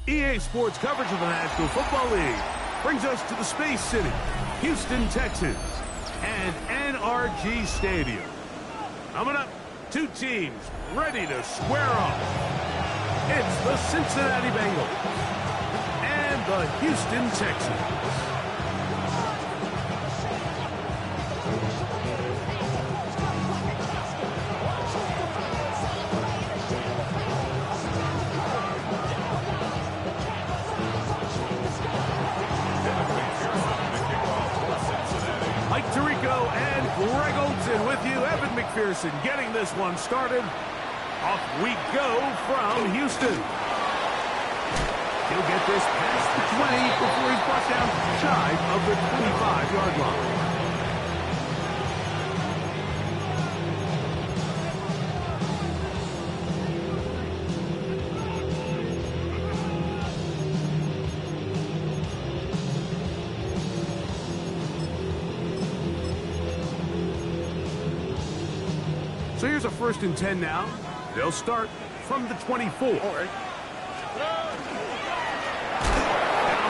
EA Sports coverage of the National Football League brings us to the Space City, Houston, Texas, and NRG Stadium. Coming up, two teams ready to square off. It's the Cincinnati Bengals and the Houston Texans. With you, Evan McPherson getting this one started. Off we go from Houston. He'll get this past the 20 before he's brought down shy of the 25-yard line. So here's a 1st and 10 now. They'll start from the 24. Now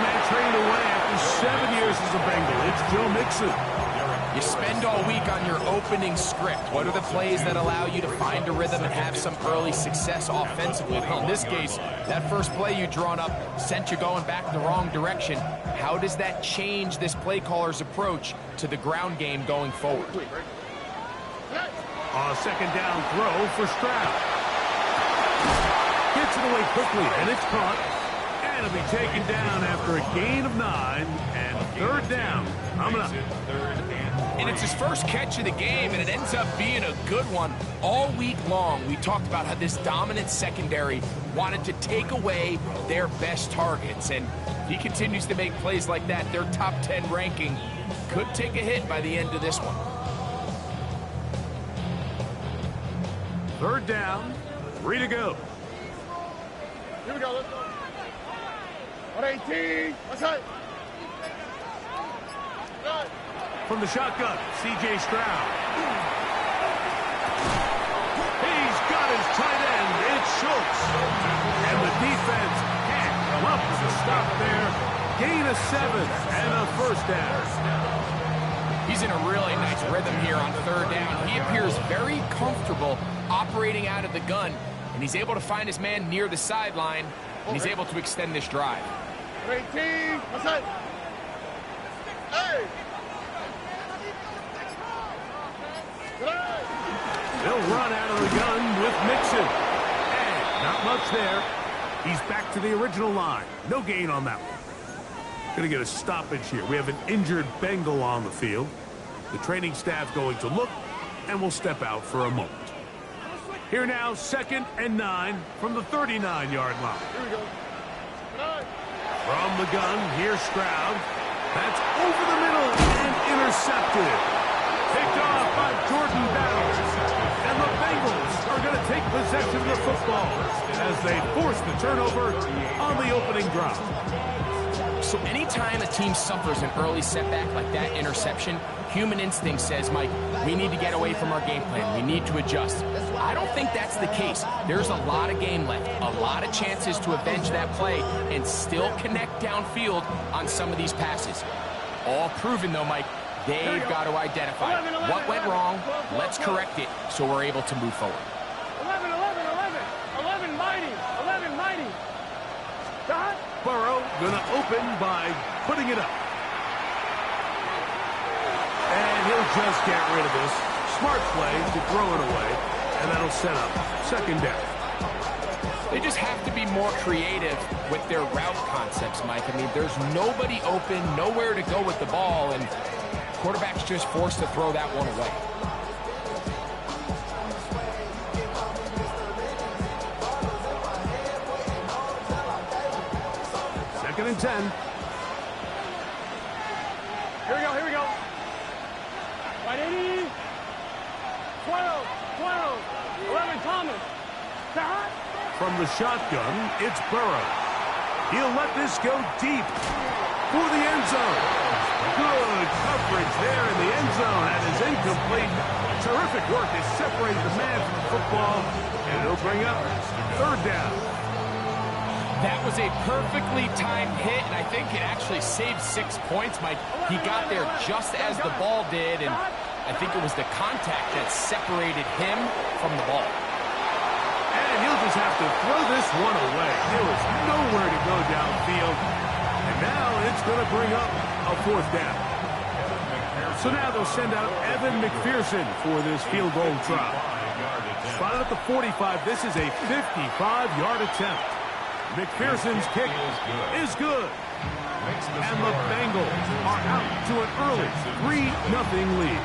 man traded away after 7 years as a Bengal. It's Joe Mixon. You spend all week on your opening script. What are the plays that allow you to find a rhythm and have some early success offensively? Well, in this case, that first play you drawn up sent you going back in the wrong direction. How does that change this play caller's approach to the ground game going forward? A 2nd down throw for Stroud. Gets it away quickly, and it's caught. And it'll be taken down after a gain of 9, and 3rd down coming up. And it's his first catch of the game, and it ends up being a good one. All week long, we talked about how this dominant secondary wanted to take away their best targets, and if he continues to make plays like that, their top 10 ranking could take a hit by the end of this one. 3rd down, 3 to go. Here we go, let's go. 118, what's that? From the shotgun, C.J. Stroud. He's got his tight end, it's Schultz. And the defense can't come up with a stop there. Gain of 7 and a 1st down. He's in a really nice rhythm here on 3rd down. He appears very comfortable operating out of the gun, and he's able to find his man near the sideline, and he's able to extend this drive. 18, what's that? Hey! They'll run out of the gun with Mixon. And not much there. He's back to the original line. No gain on that one. Going to get a stoppage here. We have an injured Bengal on the field. The training staff going to look, and will step out for a moment. Here now, 2nd and 9 from the 39-yard line. Here we go. From the gun, here's Stroud. That's over the middle and intercepted. Picked off by Jordan Battle. And the Bengals are going to take possession of the football as they force the turnover on the opening drive. So anytime a team suffers an early setback like that interception, human instinct says, Mike, we need to get away from our game plan. We need to adjust. I don't think that's the case. There's a lot of game left, a lot of chances to avenge that play and still connect downfield on some of these passes. All proven, though, Mike, they've got to identify what went wrong. Let's correct it so we're able to move forward. 11, mighty. Dot. Burrow going to open by putting it up. And he'll just get rid of this. Smart play to throw it away, and that'll set up 2nd down. They just have to be more creative with their route concepts, Mike. I mean, there's nobody open, nowhere to go with the ball, and quarterback's just forced to throw that one away. Second and 10. Here we go. 180. 12, 11, Thomas. Dot. From the shotgun, it's Burrow. He'll let this go deep for the end zone. Good coverage there in the end zone. That is incomplete. Terrific work to separate the man from the football. And it'll bring up 3rd down. That was a perfectly timed hit, and I think it actually saved 6 points, Mike. He got there just as the ball did, and I think it was the contact that separated him from the ball. And he'll just have to throw this one away. There was nowhere to go downfield. And now it's going to bring up a 4th down. So now they'll send out Evan McPherson for this field goal try. Spotted at the 45. This is a 55-yard attempt. McPherson's kick is good. And the Bengals are out to an early 3-0 lead.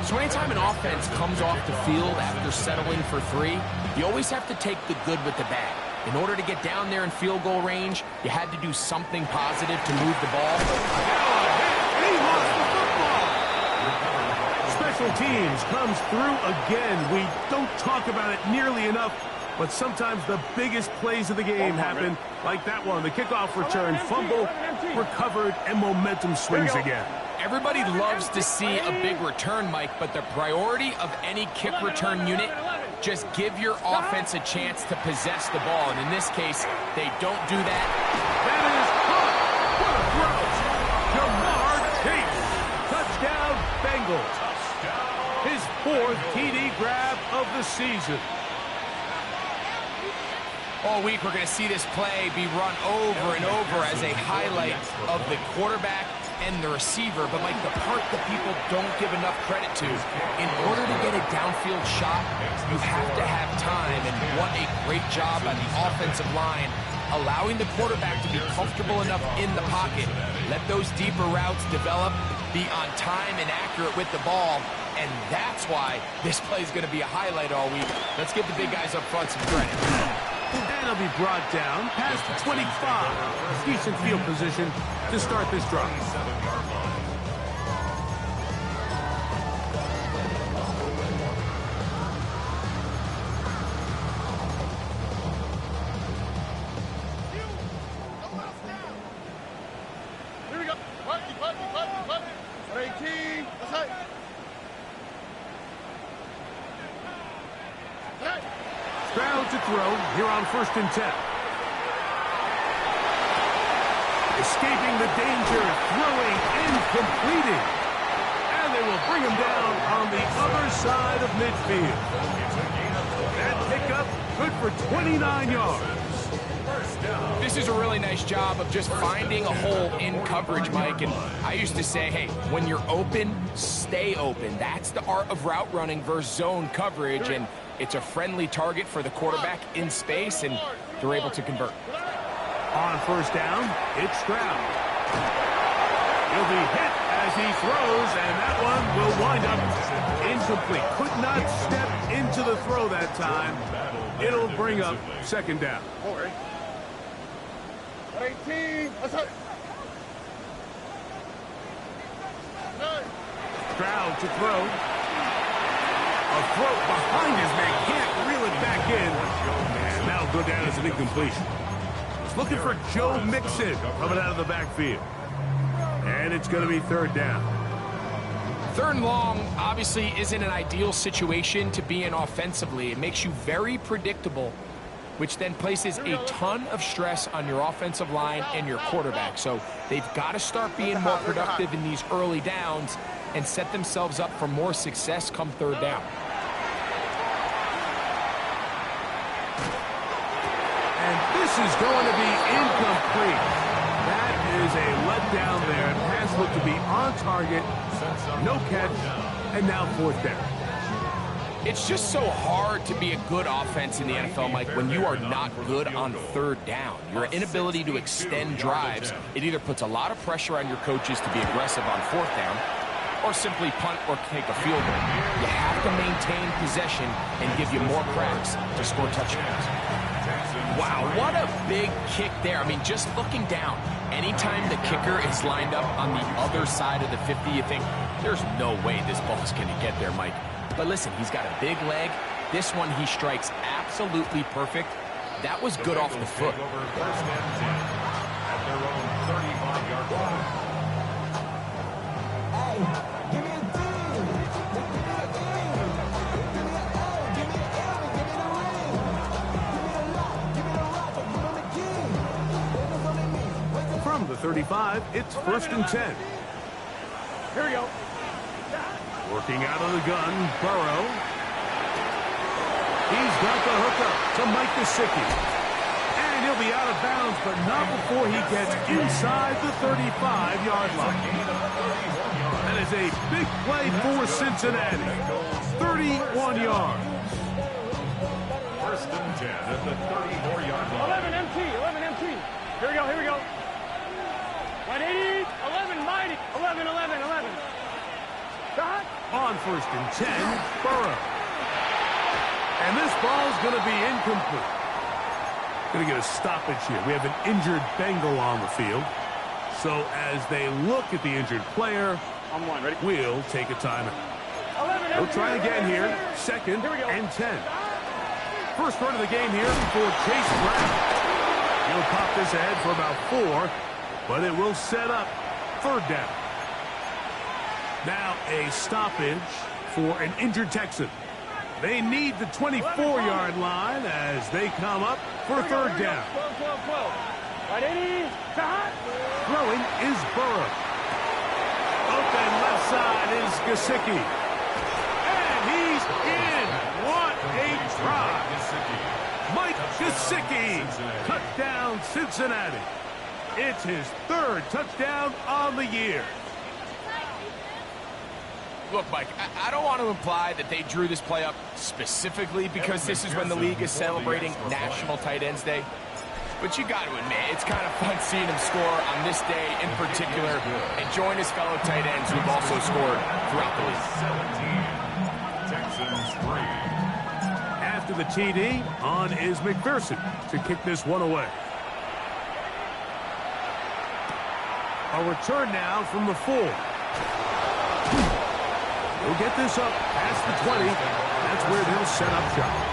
So anytime an offense comes off the field after settling for 3, you always have to take the good with the bad. In order to get down there in field goal range, you had to do something positive to move the ball. And he lost the football. Special teams comes through again. We don't talk about it nearly enough, but sometimes the biggest plays of the game happen like that one. The kickoff return, fumble, recovered, and momentum swings again. Everybody loves to see a big return, Mike, but the priority of any kick return unit, just give your offense a chance to possess the ball. And in this case, they don't do that. That is caught. What a throw. Jamar Chase. Touchdown, Bengals. His 4th TD grab of the season. All week, we're going to see this play be run over and over as a highlight of the quarterback and the receiver. But, Mike, the part that people don't give enough credit to, in order to get a downfield shot, you have to have time. And what a great job by the offensive line, allowing the quarterback to be comfortable enough in the pocket. Let those deeper routes develop, be on time and accurate with the ball. And that's why this play is going to be a highlight all week. Let's give the big guys up front some credit. And he'll be brought down past the 25. Decent field position to start this drive. Here we go. 18. That's right. Stroud to throw here on 1st and 10. Escaping the danger, throwing and completing. And they will bring him down on the other side of midfield. That pickup good for 29 yards. This is a really nice job of just finding a hole in coverage, Mike. And I used to say, hey, when you're open, stay open. That's the art of route running versus zone coverage. And it's a friendly target for the quarterback in space, and they're able to convert. On 1st down, it's Stroud. He'll be hit as he throws, and that one will wind up incomplete. Could not step into the throw that time. It'll bring up 2nd down. 18. That's right. Stroud to throw. A throw behind his man. Can't reel it back in. And that'll go down as an incompletion. He's looking for Joe Mixon coming out of the backfield. And it's going to be 3rd down. 3rd and long obviously isn't an ideal situation to be in offensively. It makes you very predictable, which then places a ton of stress on your offensive line and your quarterback. So they've got to start being more productive in these early downs and set themselves up for more success come 3rd down. And this is going to be incomplete. That is a letdown there. Pass looked to be on target. No catch. And now 4th down. It's just so hard to be a good offense in the NFL, Mike, when you are not good on 3rd down. Your inability to extend drives, it either puts a lot of pressure on your coaches to be aggressive on 4th down or simply punt or take a field goal. You have to maintain possession and give you more cracks to score touchdowns. Wow, what a big kick there. I mean, just looking down, anytime the kicker is lined up on the other side of the 50, you think, there's no way this ball's going to get there, Mike. But listen, he's got a big leg. This one he strikes absolutely perfect. That was good off the foot. From the 35, it's 1st and 10. Here we go. Working out of the gun, Burrow. He's got the hookup to Mike Gesicki. And he'll be out of bounds, but not before he gets inside the 35-yard line. That is a big play for Cincinnati. 31 yards. 1st and 10 at the 34-yard line. 11 MT, 11 MT. Here we go, here we go. 180, 11 mighty, 11, 11, 11. Shot. On 1st and 10, Burrow. And this ball's going to be incomplete. Going to get a stoppage here. We have an injured Bengal on the field. So as they look at the injured player, On one, ready? we'll take a timeout. 11 We'll try again here. 2nd and 10. First run of the game here for Chase Brown. He'll pop this ahead for about 4, but it will set up 3rd down. Now a stoppage for an injured Texan. They need the 24-yard line as they come up for 3rd down. 12, 12, 12. 180, shot. Throwing is Burrow. Open left side is Gesicki. And he's in. What a drive. Mike Gesicki. Touchdown, Cincinnati. It's his 3rd touchdown on the year. Look, Mike, I don't want to imply that they drew this play up specifically because this is when the league is celebrating National Tight Ends Day. But you got to admit, it's kind of fun seeing him score on this day in particular and join his fellow tight ends who've also scored throughout the league. 17, Texans 3. After the TD, on is McPherson to kick this one away. A return now from the 4. He'll get this up past the 20. That's where they'll set up shop.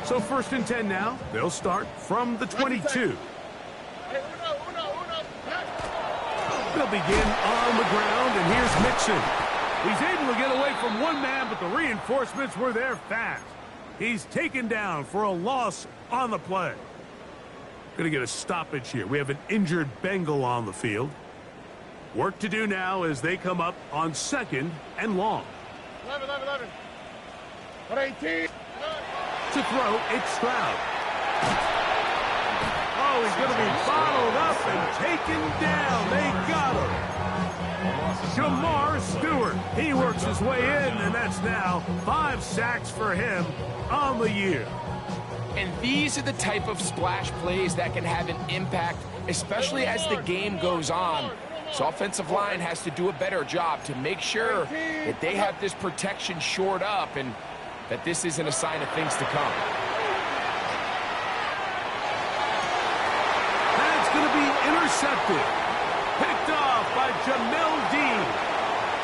So 1st and 10 now. They'll start from the 22. They'll begin on the ground, and here's Mixon. He's able to get away from one man, but the reinforcements were there fast. He's taken down for a loss on the play. Going to get a stoppage here. We have an injured Bengal on the field. Work to do now as they come up on 2nd and long. 11, 11, 11. 118. To throw, it's Stroud. Oh, he's going to be bottled up and taken down. They got him. Jamar Stewart. He works his way in, and that's now 5 sacks for him on the year. And these are the type of splash plays that can have an impact, especially as the game goes on. So offensive line has to do a better job to make sure that they have this protection shored up and that this isn't a sign of things to come. That's going to be intercepted. Picked off by Jamel Dean.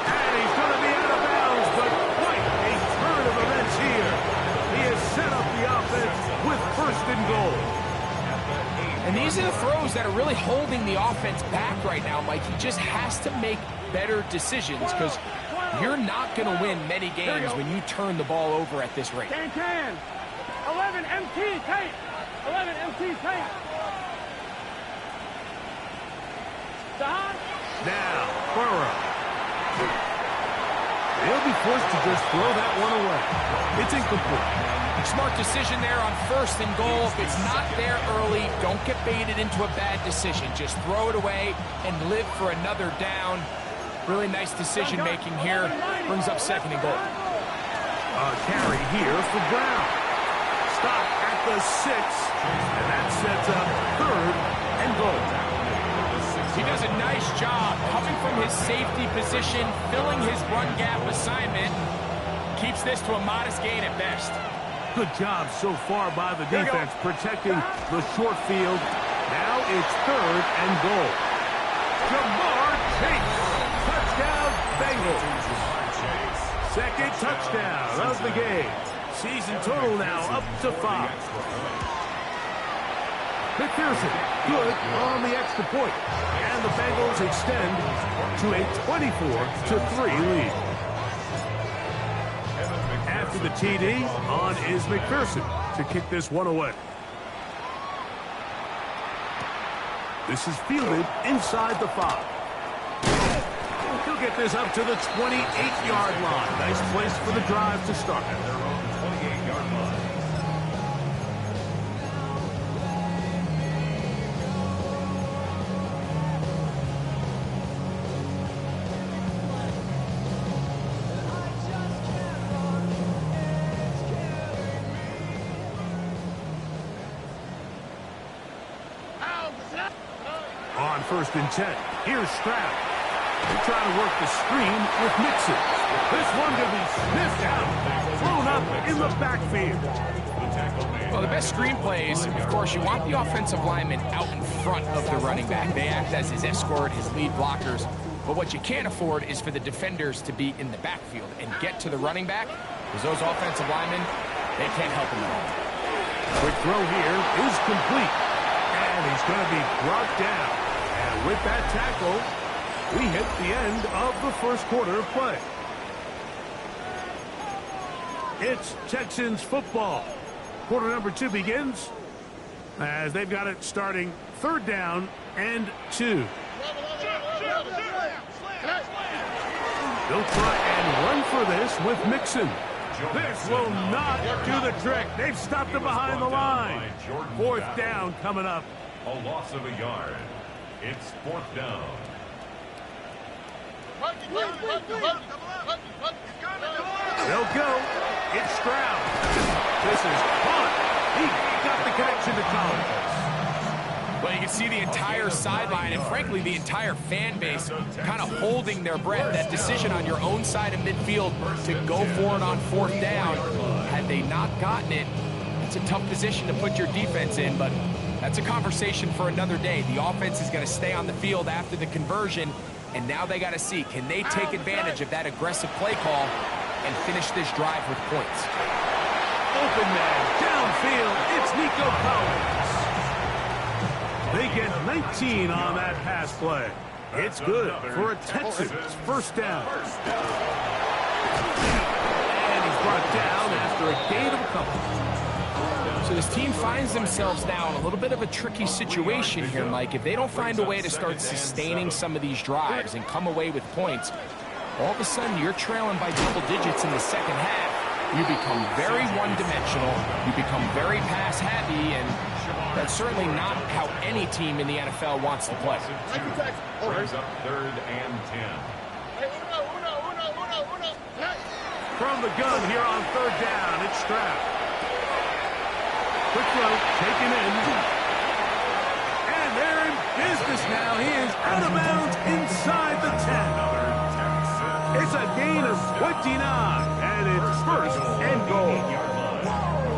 And he's going to be out of bounds, but quite a turn of events here. He has set up the offense with 1st and goal. And these are the throws that are really holding the offense back right now, Mike. He just has to make better decisions because you're not going to win many games when you turn the ball over at this rate. 10, 10. 11 MT, tight. 11 MT, tight. Shot. Now, Burrow. He'll be forced to just throw that one away. It's incomplete. Smart decision there on 1st and goal. If it's not there early, don't get baited into a bad decision. Just throw it away and live for another down. Really nice decision-making here. Brings up 2nd and goal. A carry here for Brown. Stop at the 6, and that sets up 3rd and goal. He does a nice job coming from his safety position, filling his run gap assignment. Keeps this to a modest gain at best. Good job so far by the defense protecting the short field. Now it's 3rd and goal. Jamar Chase. Touchdown, Bengals. 2nd touchdown of the game. Season total now up to 5. McPherson, good on the extra point. And the Bengals extend to a 24-3 lead. After the TD. On is McPherson to kick this one away. This is fielded inside the 5. He'll get this up to the 28-yard line. Nice place for the drive to start. At their own 28-yard line. On 1st and 10, here's Stroud. They're trying to work the screen with Mixon. This one going to be sniffed out, thrown up in the backfield. Well, the best screen plays, of course, you want the offensive lineman out in front of the running back. They act as his escort, his lead blockers. But what you can't afford is for the defenders to be in the backfield and get to the running back, because those offensive linemen, they can't help him at all. Quick throw here is complete. And he's going to be brought down. And with that tackle, we hit the end of the first quarter of play. It's Texans football. Quarter number 2 begins as they've got it starting 3rd down and 2. They'll try and run for this with Mixon. This will not do the trick. They've stopped him behind the line. 4th down coming up. A loss of a yard. It's 4th down. They'll go. It's Stroud. This is fun. He got the connection to Collins. Well, you can see the entire sideline and, frankly, the entire fan base kind of holding their breath. That decision on your own side of midfield to go for it on 4th down, had they not gotten it, it's a tough position to put your defense in, but that's a conversation for another day. The offense is going to stay on the field after the conversion, and now they got to see, can they take advantage of that aggressive play call and finish this drive with points? Open man, downfield, it's Nico Collins. They get 19 on that pass play. It's good for a Texans 1st down. And he's brought down after a gain of a couple. So this team finds themselves now in a little bit of a tricky situation here, Mike. If they don't find a way to start sustaining some of these drives and come away with points, all of a sudden you're trailing by double digits in the 2nd half. You become very one-dimensional. You become very pass-happy, and that's certainly not how any team in the NFL wants to play. Brings up 3rd and 10. From the gun here on 3rd down, it's Stroud. Quick throw, taken in. And they're in business now. He is out of bounds inside the 10. It's a gain of 29, and it's 1st and goal.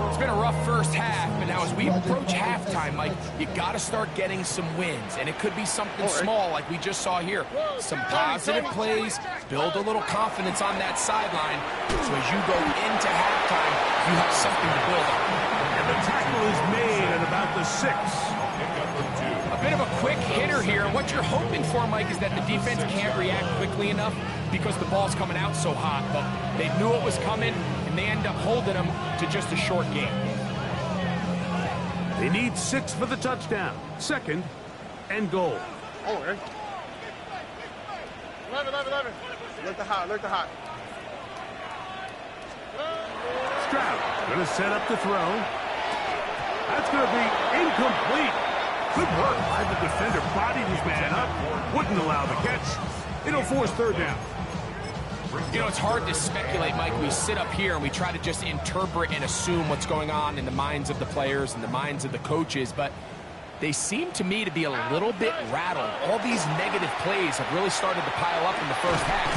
It's been a rough first half, but now as we approach halftime, Mike, you got to start getting some wins, and it could be something small like we just saw here. Some positive plays, build a little confidence on that sideline, so as you go into halftime, you have something to build on. And the tackle is made at about the 6. A bit of a quick hitter here. What you're hoping for, Mike, is that the defense can't react quickly enough because the ball's coming out so hot. But they knew it was coming, and they end up holding them to just a short game. They need 6 for the touchdown. 2nd and goal. Oh, okay. 11. Look the hot. Stroud going to set up the throw. That's going to be incomplete. Good work by the defender. Bodied his man up. Wouldn't allow the catch. It'll force 3rd down. You know, it's hard to speculate, Mike. We sit up here and we try to just interpret and assume what's going on in the minds of the players and the minds of the coaches, but they seem to me to be a little bit rattled. All these negative plays have really started to pile up in the first half.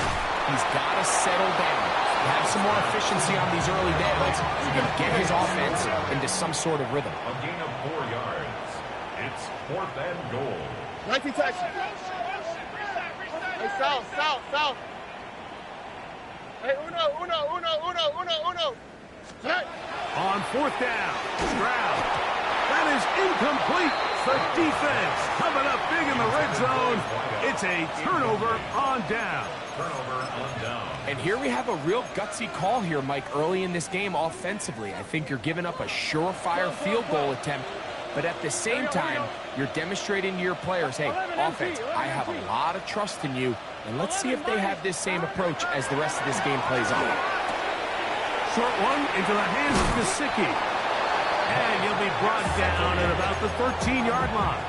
He's got to settle down, have some more efficiency on these early downs, and get his offense into some sort of rhythm. A gain of 4 yards. It's 4th and goal. 19 Texans. Hey, south. Hey, uno. Hey. On 4th down, Stroud. That is incomplete. The defense coming up big in the red zone. It's a turnover on down. Turnover on down. And here we have a real gutsy call here, Mike, early in this game offensively. I think you're giving up a surefire field goal attempt, but at the same time, you're demonstrating to your players, hey, offense, I have a lot of trust in you, and let's see if they have this same approach as the rest of this game plays on. Short one into the hands of Gesicki. And he'll be brought down at about the 13-yard line.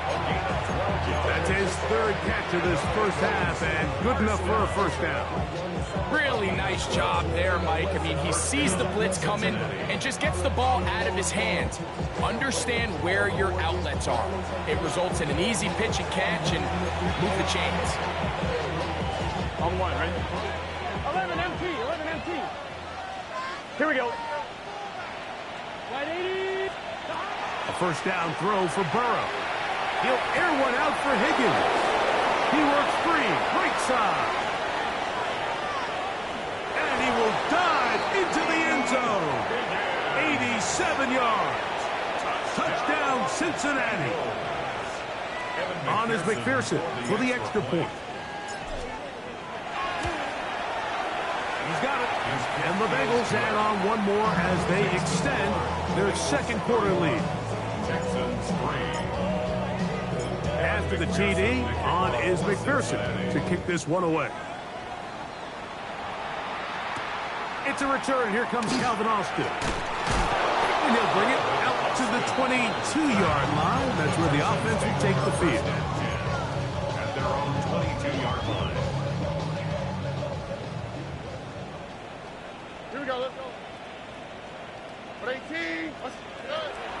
That's his third catch of this first half, and good enough for a first down. Really nice job there, Mike. I mean, he sees the blitz coming and just gets the ball out of his hands. Understand where your outlets are. It results in an easy pitch and catch and move the chains. On one, right? 11 MT, 11 MT. Here we go. Right 80. A first down throw for Burrow. He'll air one out for Higgins. He works free, right side. And he will dive into the end zone. 87 yards. Touchdown, Cincinnati. On is McPherson for the extra point. He's got it. And the Bengals add on one more as they extend their second quarter lead. Texans 3. After the TD, on is McPherson to kick this one away. It's a return. Here comes Calvin Austin. And he'll bring it out to the 22-yard line. That's where the offense will take the field. At their own 22-yard line. Here we go, let's go. 18. Let's go.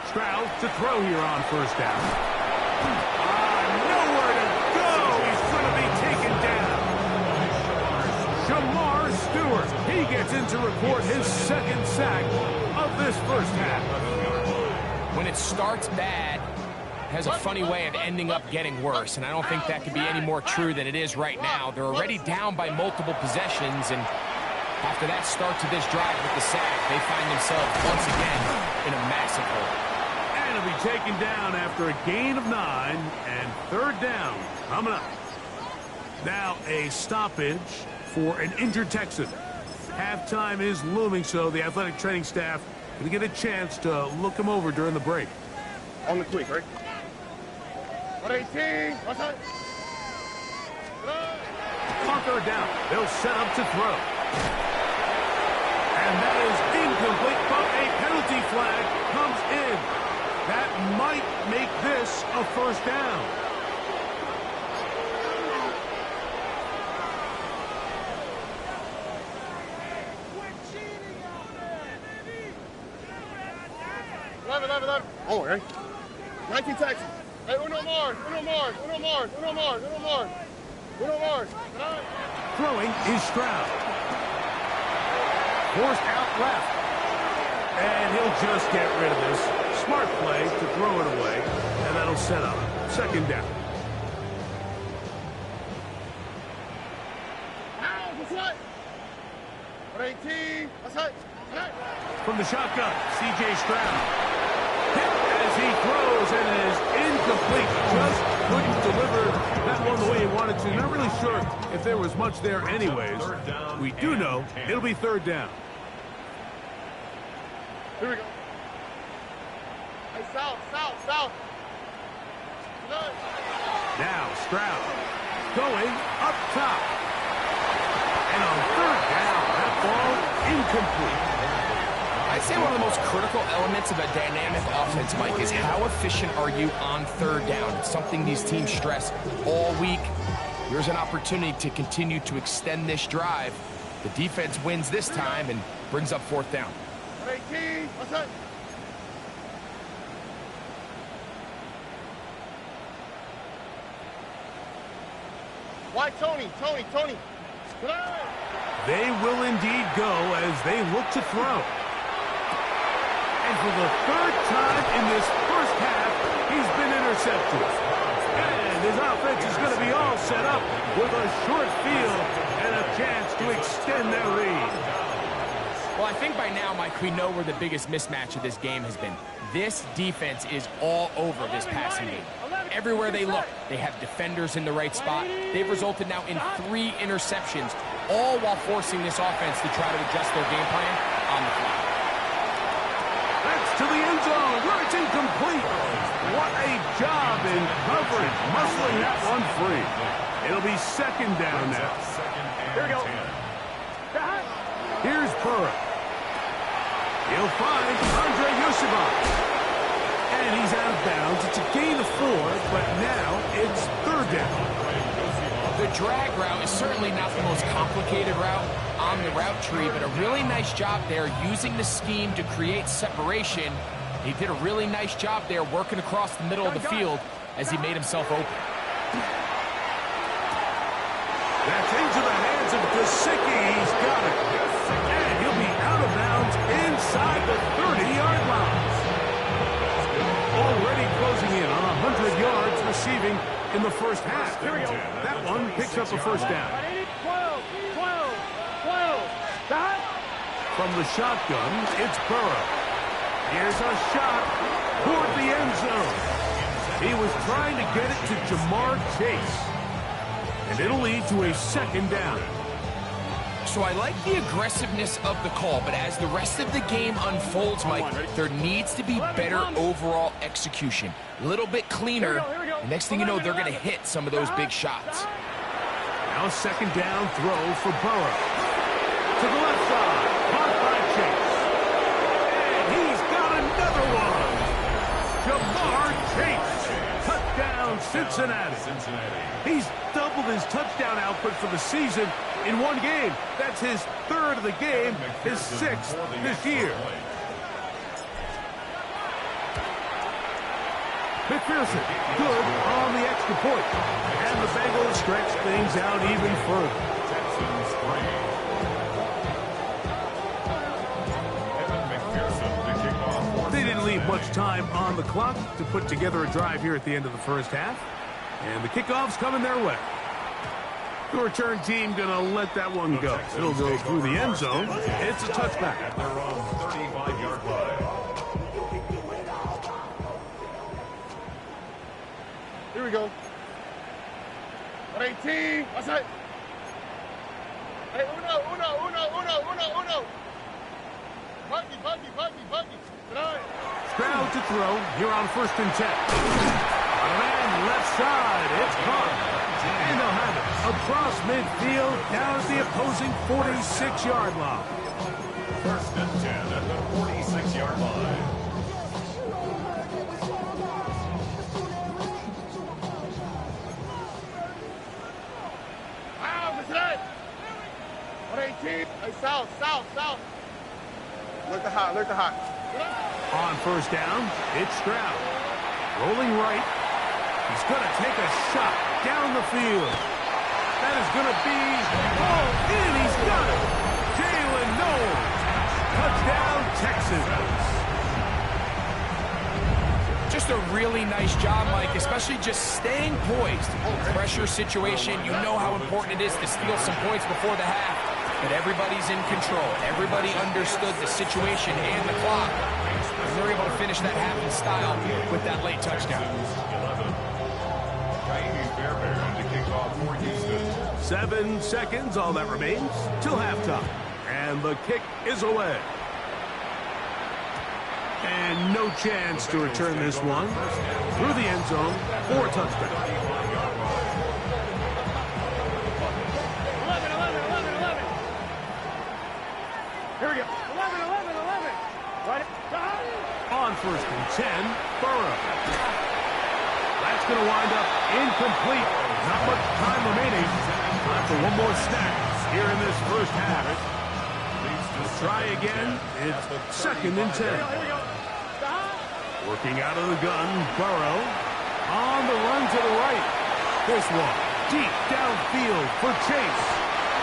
Stroud to throw here on first down. Nowhere to go. He's going to be taken down. Shamar Stewart. He gets in to record his second sack of this first half. When it starts bad, has a funny way of ending up getting worse, and I don't think that could be any more true than it is right now. They're already down by multiple possessions, and after that start to this drive with the sack, they find themselves once again in a massive hole. And it'll be taken down after a gain of 9 and third down coming up. Now a stoppage for an injured Texan. Halftime is looming, so the athletic training staff going to get a chance to look him over during the break. On the quick, right? 18. What's that? On third down, they'll set up to throw. And that is incomplete, but a penalty flag comes in. That might make this a first down. Eleven. Oh, right. 19 Texans. Hey, uno more. Throwing is Stroud. Forced out left. And he'll just get rid of this. Smart play to throw it away. And that'll set up second down. What's that? 18. What's that? From the shotgun, C.J. Stroud. Hit as he throws, and it is incomplete. Just couldn't deliver that one the way he wanted to. Not really sure if there was much there anyways. We do know it'll be third down. Here we go. Hey, south. Now Stroud going up top. And on third down, that ball incomplete. I'd say one of the most critical elements of a dynamic offense, Mike, is how efficient are you on third down. It's something these teams stress all week. Here's an opportunity to continue to extend this drive. The defense wins this time and brings up fourth down. 18. What's that? Why, Tony? They will indeed go as they look to throw. And for the third time in this first half, he's been intercepted. And his offense is going to be all set up with a short field and a chance to extend their lead. Well, I think by now, Mike, we know where the biggest mismatch of this game has been. This defense is all over this passing game. Everywhere they look, they have defenders in the right spot. They've resulted now in 3 interceptions, all while forcing this offense to try to adjust their game plan on the fly. That's to the end zone, where it's incomplete. What a job in coverage, muscling that one free. It'll be second down now. Here we go. Here's Burrow. He'll find Andre Yusufov. And he's out of bounds. It's a gain of 4, but now it's third down. The drag route is certainly not the most complicated route on the route tree, but a really nice job there using the scheme to create separation. He did a really nice job there working across the middle of the field as he made himself open. That's into the hands of Gesicki. He's got it. And he'll be out of bounds inside the 30-yard line. Already closing in on 100 yards receiving in the first half. Here we go. That one picks up a first down. 12. Stop. From the shotgun, it's Burrow. Here's a shot toward the end zone. He was trying to get it to Jamar Chase. And it'll lead to a second down. So I like the aggressiveness of the call, but as the rest of the game unfolds, Mike, there needs to be better overall execution. A little bit cleaner. The next thing you know, they're going to hit some of those big shots. Now second down throw for Burrow. To the left side, caught by Chase. And he's got another one. Jamar Chase. Touchdown, Cincinnati. He's doubled his touchdown output for the season in one game. That's his 3rd of the game, his 6th this year. McPherson, good on the extra point. And the Bengals stretch things out even further. They didn't leave much time on the clock to put together a drive here at the end of the first half. And the kickoff's coming their way. The return team going to let that one go. It'll go through the end zone. It's a touchback. At their own 35-yard line. Here we go. 118. What's that? Hey, uno. Bucky. Stroud to throw here on 1st and 10. Man left side. It's caught. And they'll have it across midfield down at the opposing 46-yard line. 1st and 10 at the 46-yard line. Wow, what's that? 118. Hey, south. Look the hot. On 1st down, it's Stroud. Rolling right. He's going to take a shot down the field. That is going to be ball in. He's got it. Jalen Knowles. Touchdown, Texans. Just a really nice job, Mike, especially just staying poised. Pressure situation, you know how important it is to steal some points before the half. But everybody's in control. Everybody understood the situation and the clock. And they're able to finish that half in style with that late touchdown. 7 seconds, all that remains, till halftime. And the kick is away. And no chance to return this one through the end zone for a touchback. 11. Here we go. 11. Right. On 1st and 10, Burrow. That's going to wind up incomplete. Not much time remaining. Time for one more snap here in this first half. Let's try again. It's 2nd and 10. Working out of the gun, Burrow. On the run to the right. This one deep downfield for Chase.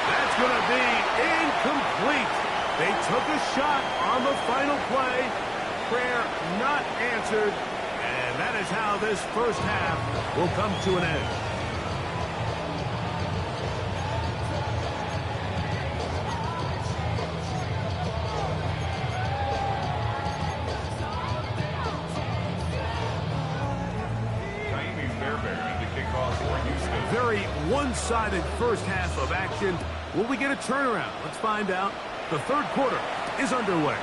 That's going to be incomplete. They took a shot on the final play. Prayer not answered. And that is how this first half will come to an end. very one-sided first half of action. Will we get a turnaround? Let's find out. The third quarter is underway.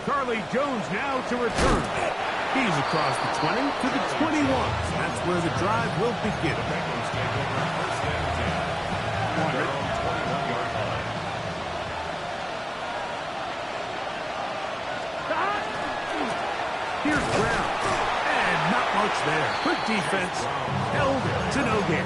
Carly Jones now to return. He's across the 20 to the 21. That's where the drive will begin. Here's Brown. And not much there. Good defense. Held to no gain.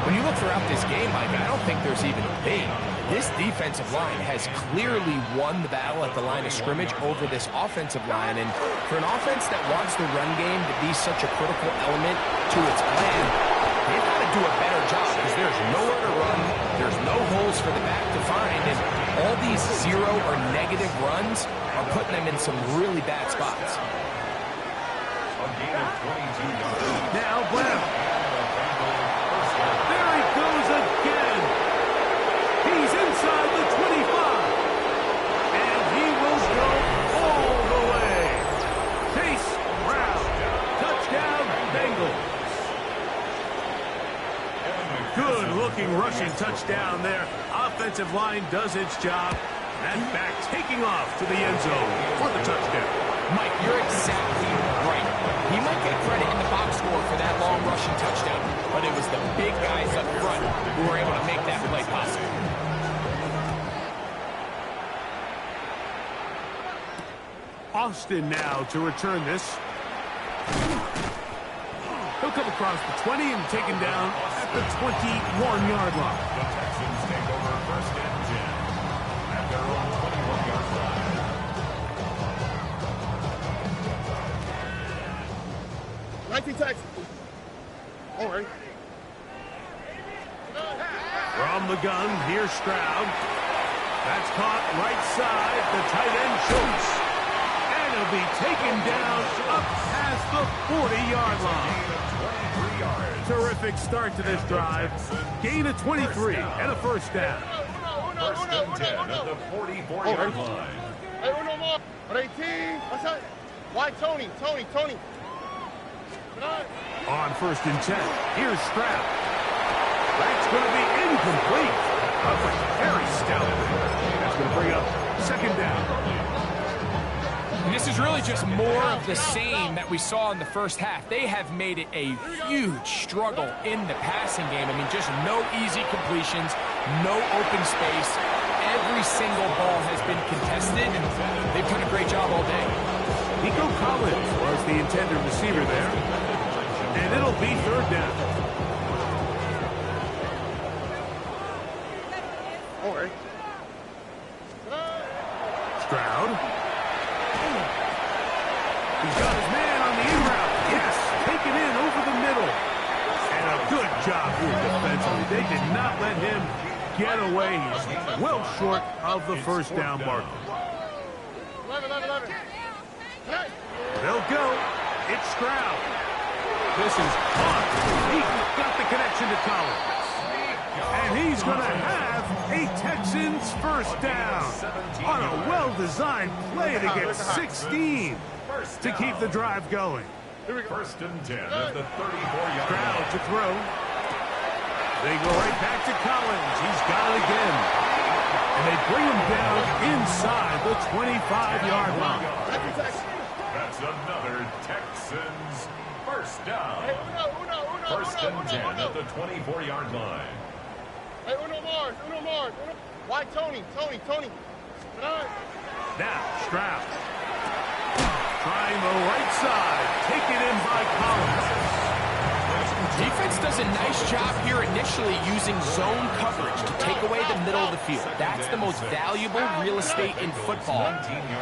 When you look throughout this game, Mike, I don't think there's even a debate. This defensive line has clearly won the battle at the line of scrimmage over this offensive line. And for an offense that wants the run game to be such a critical element to its plan, they've got to do a better job because there's nowhere to run. There's no holes for the back to find. And all these zero or negative runs are putting them in some really bad spots. Now Brown. There he goes again. He's inside the 25. And he will go all the way. Chase Brown. Touchdown, Bengals. Good-looking rushing touchdown there. Offensive line does its job. And back taking off to the end zone for the touchdown. Mike, you're exactly right. He might get credit in the box score for that long rushing touchdown, but it was the big guys up front who were able to make that play possible. Austin now to return this. He'll come across the 20 and taken down at the 21-yard line. The Texans take over first and 10 at their own 21-yard line. Texans. All right. From the gun, here's Stroud. That's caught right side, the tight end Schultz. And he'll be taken down up past the 40-yard line. Terrific start to this drive. Gain of 23 and a first down. First and 10 at the 44-yard line. Hey, uno more. 18. What's that? Why Tony? On first and 10, here's Stroud. That's going to be incomplete. Coverage very stout. That's going to bring up second down. And this is really just more of the same that we saw in the first half. They have made it a huge struggle in the passing game. I mean, just no easy completions, no open space. Every single ball has been contested, and they've done a great job all day. Nico Collins was the intended receiver there. And it'll be third down. All right. Stroud. He's got his man on the in route. Yes, taken in over the middle. And a good job here defensively. They did not let him get away. He's well short of the first down marker. 11. They'll go. It's Stroud. This is caught. He got the connection to Collins. And he's going to have a Texans first down on a well-designed play to get 16 to keep the drive going. First and 10 at the 34-yard Stroud line. to throw. They go right back to Collins. He's got it again. And they bring him down inside the 25-yard line. That's another Texans first down. First and 10 at the 24-yard line. Hey, uno more. Why Tony? Now, Stroud. Trying the right side. Taken in by Collins. Defense does a nice job here initially using zone coverage to take away the middle of the field. That's the most valuable real estate in football.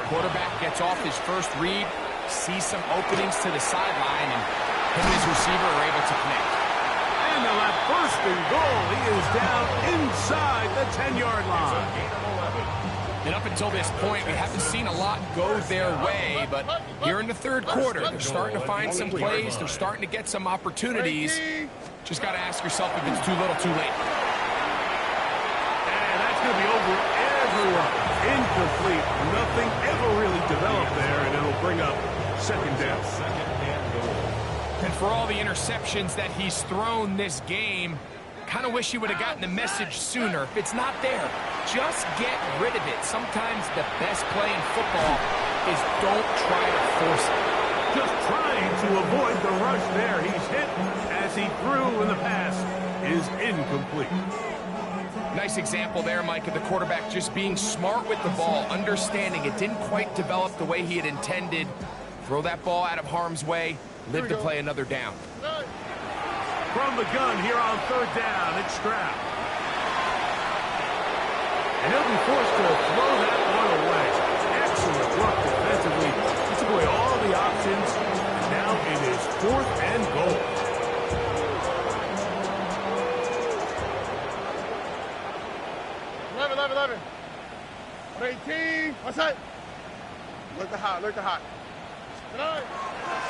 Quarterback gets off his first read, sees some openings to the sideline, and him and his receiver are able to connect. And they'll have first and goal. He is down inside the 10-yard line. And up until this point, we haven't seen a lot go their way, but here in the third quarter, they're starting to find some plays. They're starting to get some opportunities. Just got to ask yourself if it's too little, too late. And that's going to be over everyone. Incomplete. Nothing ever really developed there, and it'll bring up second down. And for all the interceptions that he's thrown this game, kind of wish he would have gotten the message sooner. If it's not there, just get rid of it. Sometimes the best play in football is don't try to force it. Just trying to avoid the rush there. He's hit as he threw, and the pass is incomplete. Nice example there, Mike, of the quarterback just being smart with the ball, understanding it didn't quite develop the way he had intended. Throw that ball out of harm's way, live to play another down. From the gun here on third down, it's Stroud. And he'll be forced to throw that one away. Excellent work defensively. He took away all the options, and now it is 4th and goal. Eleven. 18. What's that? Look the hot.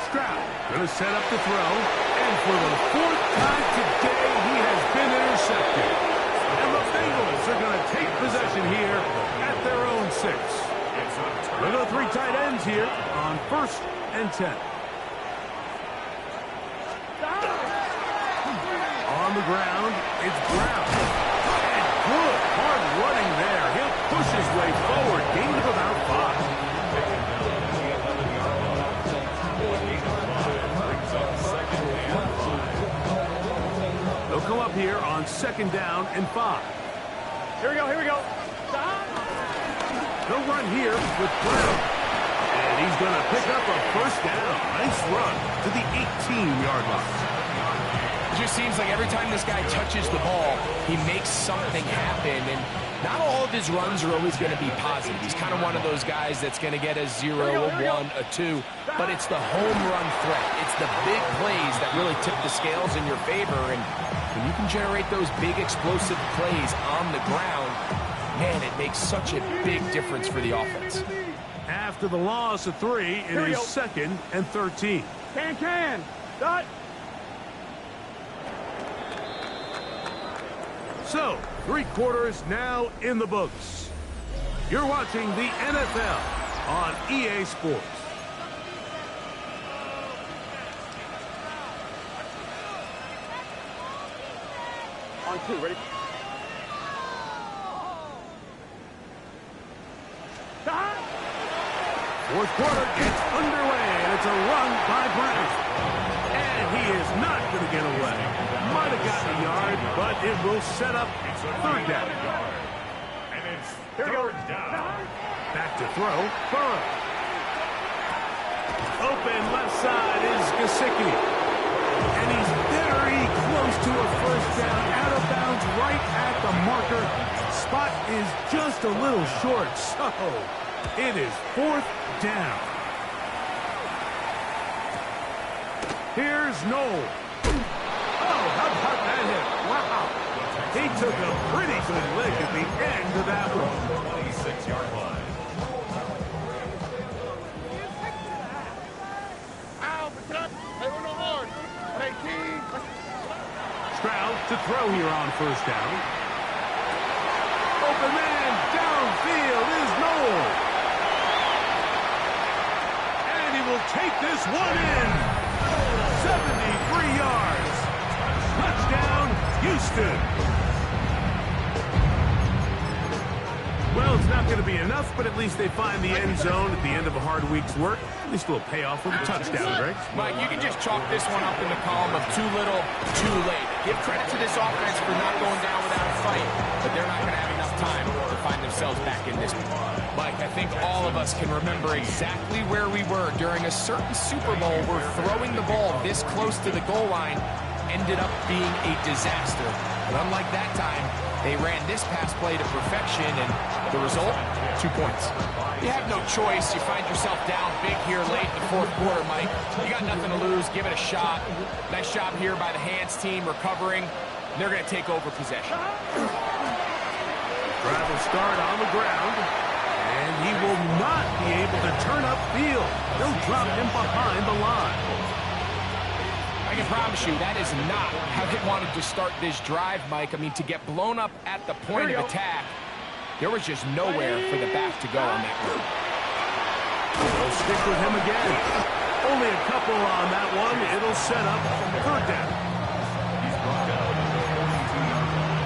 Stroud going to set up the throw, and for the 4th time today, he has been intercepted. And the Bengals are going to take possession here at their own 6. Look at the 3 tight ends here on 1st and 10. On the ground, it's Brown. And good hard running there. He'll push his way forward, gain of about 5. They'll come up here on 2nd down and 5. Here we go. They'll run here with Brown. And he's going to pick up a 1st down. Nice run to the 18-yard line. It just seems like every time this guy touches the ball, he makes something happen. And not all of his runs are always going to be positive. He's kind of one of those guys that's going to get a 0, a 1, a 2. But it's the home run threat. It's the big plays that really tip the scales in your favor. And when you can generate those big explosive plays on the ground, man, it makes such a big difference for the offense. After the loss of 3, it is 2nd and 13. Can. Dot. So, 3 quarters now in the books. You're watching the NFL on EA Sports. On 2, ready? Fourth quarter gets underway, and it's a run by Brown. And he is not going to get away. Might have gotten a yard, but it will set up 3rd down. And it's 3rd down. Back to throw. Burrow. Open left side is Gesicki. And he's very close to a 1st down. Out of bounds right at the marker. Spot is just a little short. So it is 4th down. Here's Noel. Oh, how about that hit? Wow. He took a pretty good lick at the end of that one. 26-yard line. Stroud to throw here on 1st down. Open man downfield is Noel. And he will take this one in. 73 yards. Touchdown, Houston. Well, it's not going to be enough, but at least they find the end zone at the end of a hard week's work. At least it'll pay off with a touchdown, Greg. Mike, you can just chalk this one up in the column of too little, too late. Give credit to this offense for not going down without a fight, but they're not going to have enough time to find themselves back in this one. Mike, I think all of us can remember exactly where we were during a certain Super Bowl where throwing the ball this close to the goal line ended up being a disaster. But unlike that time, they ran this pass play to perfection, and the result, 2 points. You have no choice. You find yourself down big here late in the 4th quarter, Mike. You got nothing to lose. Give it a shot. Nice job here by the hands team recovering. They're going to take over possession. Drive will start on the ground, and he will not be able to turn upfield. They'll drop him behind the line. I can promise you that is not how they wanted to start this drive, Mike. I mean, to get blown up at the point of attack, there was just nowhere for the back to go on that run. They'll stick with him again. Only a couple on that one. It'll set up third down. He's brought down at the 42-yard line.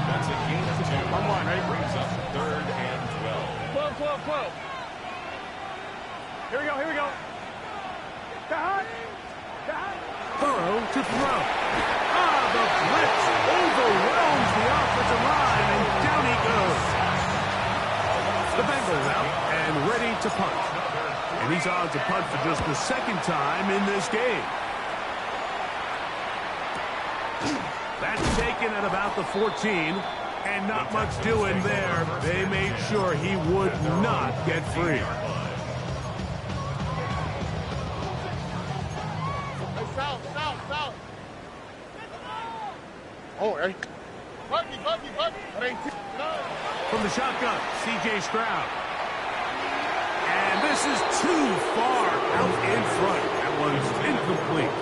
That's a gain of 2. I'm on, right? Brings up 3rd and 12. 12. Here we go. Burrow to throw. The blitz overwhelms the offensive line, and down he goes. The Bengals out and ready to punt. And he's on to punt for just the second time in this game. That's taken at about the 14, and not much doing there. They made sure he would not get free. South. Oh, hey. Bucky. From the shotgun, C.J. Stroud. And this is too far out in front. That one's incomplete.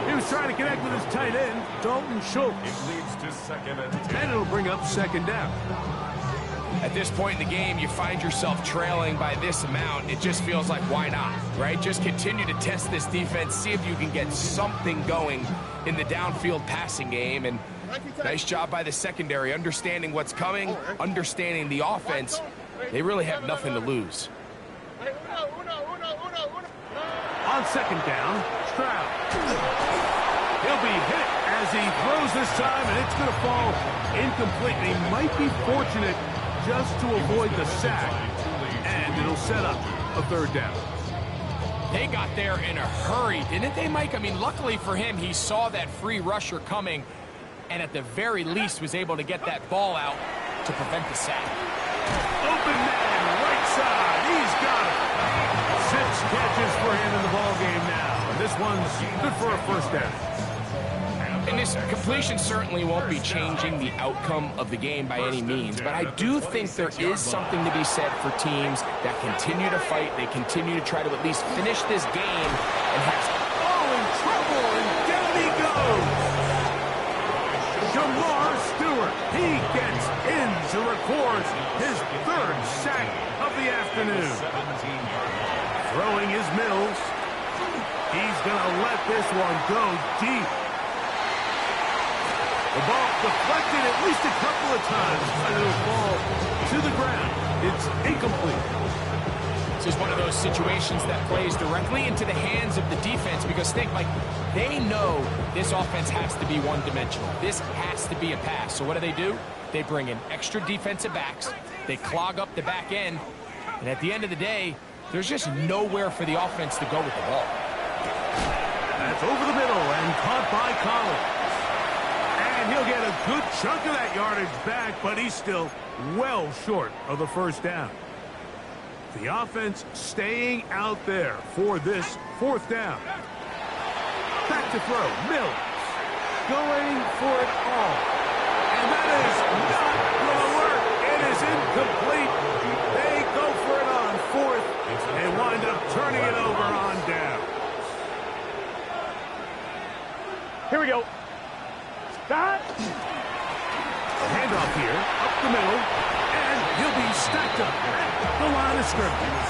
He was trying to connect with his tight end, Dalton Schultz. It leads to 2nd and 10. And it'll bring up 2nd down. At this point in the game, you find yourself trailing by this amount. It just feels like, why not, right? Just continue to test this defense, see if you can get something going in the downfield passing game. And nice job by the secondary, understanding what's coming, understanding the offense. They really have nothing to lose. On 2nd down, Stroud. He'll be hit as he throws this time, and it's going to fall incomplete. And he might be fortunate just to avoid the sack, and it'll set up a 3rd down. They got there in a hurry, didn't they, Mike? I mean, luckily for him, he saw that free rusher coming, and at the very least was able to get that ball out to prevent the sack. Open man, right side. He's got it. 6 catches for him in the ball game now. And this one's good for a 1st down. And this completion certainly won't be changing the outcome of the game by any means, but I do think there is something to be said for teams that continue to fight. They continue to try to at least finish this game and have... Oh, in trouble, and down he goes. Jamar Stewart, he gets in to record his 3rd sack of the afternoon. Throwing his Mills. He's going to let this one go deep. The ball deflected at least a couple of times, but it'll fall to the ground. It's incomplete. This is one of those situations that plays directly into the hands of the defense because think, like, they know this offense has to be one-dimensional. This has to be a pass. So what do? They bring in extra defensive backs. They clog up the back end. And at the end of the day, there's just nowhere for the offense to go with the ball. That's over the middle and caught by Collins. And he'll get a good chunk of that yardage back, but he's still well short of the 1st down. The offense staying out there for this 4th down. Back to throw. Mills going for it all. And that is not going to work. It is incomplete. They go for it on 4th and wind up turning it over on down. Here we go. Stop. Handoff here, up the middle, and he'll be stacked up at the line of scrimmage.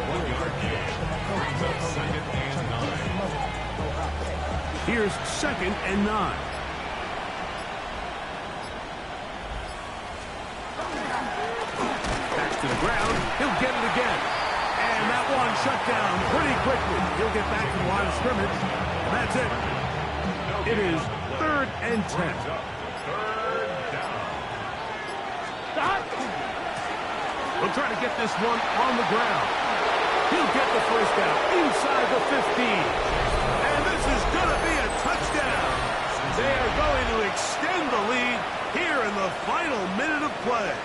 1-yard gain. Brings up 2nd and 9. Here's 2nd and 9. Back to the ground. He'll get it again. And that one shut down pretty quickly. He'll get back to the line of scrimmage. And that's it. It is 3rd and 10. 3rd down. Stop. He'll try to get this one on the ground. He'll get the 1st down inside the 15. And this is going to be a touchdown. They are going to extend the lead here in the final minute of play.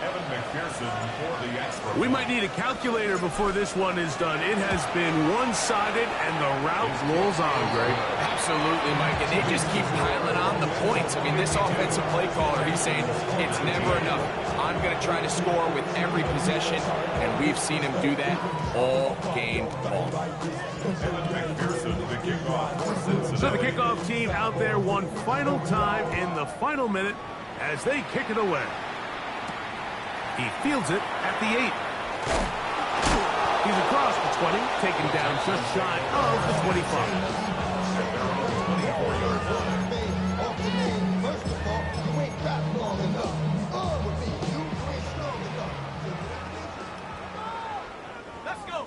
Evan McPherson for the extra. We might need a calculator before this one is done. It has been one-sided, and the route rolls on, Greg. Absolutely, Mike, and they just keep piling on the points. I mean, this offensive play caller, he's saying it's never enough. I'm going to try to score with every possession, and we've seen him do that all game long. Evan McPherson, the kickoff for Cincinnati. So the kickoff team out there one final time in the final minute as they kick it away. He fields it at the 8. He's across the 20, taken down just shy of the 25. Let's go.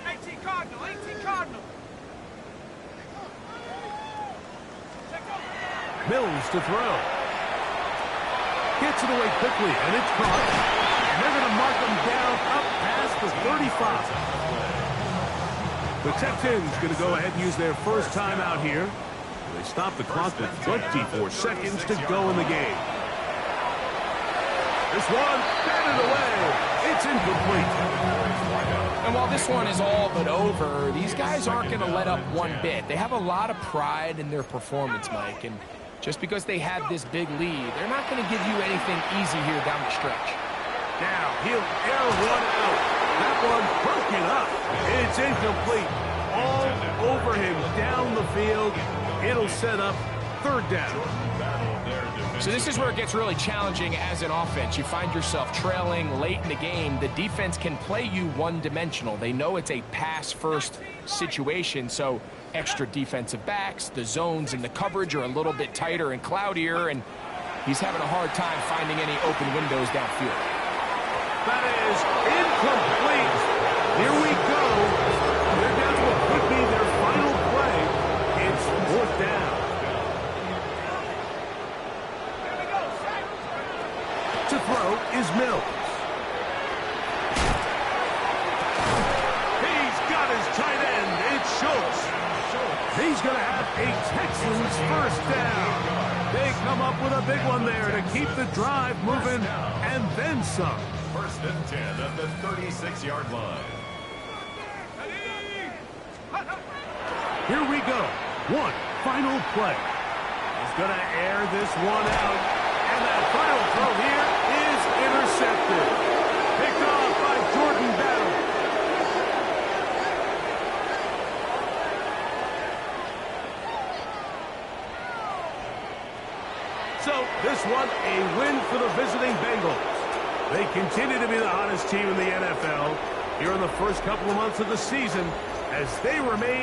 18 Cardinal, 18 Cardinal. Mills to throw. Gets it away quickly, and it's caught. And they're going to mark him down up past the 35. The Texans going to go ahead and use their first timeout here. They stop the clock with 24 seconds to go in the game. This one, batted away. It's incomplete. And while this one is all but over, these guys aren't going to let up one bit. They have a lot of pride in their performance, Mike. And just because they have this big lead, they're not going to give you anything easy here down the stretch. Now he'll air one out. That one broken up. It's incomplete. All over him down the field. It'll set up third down. So this is where it gets really challenging as an offense. You find yourself trailing late in the game. The defense can play you one-dimensional. They know it's a pass-first situation, so extra defensive backs, the zones and the coverage are a little bit tighter and cloudier, and he's having a hard time finding any open windows downfield. That is incomplete. Here we go. They're down to what could be their final play. It's fourth down. To throw is Mills. He's got his tight end. It's Schultz. He's going to have a Texans first down. They come up with a big one there to keep the drive moving and then some. First and 10 at the 36-yard line. Here we go. One final play. He's going to air this one out. And that final throw here is intercepted. Picked off by Jordan Battle. So this one, a win for the visiting Bengals. They continue to be the hottest team in the NFL here in the first couple of months of the season as they remain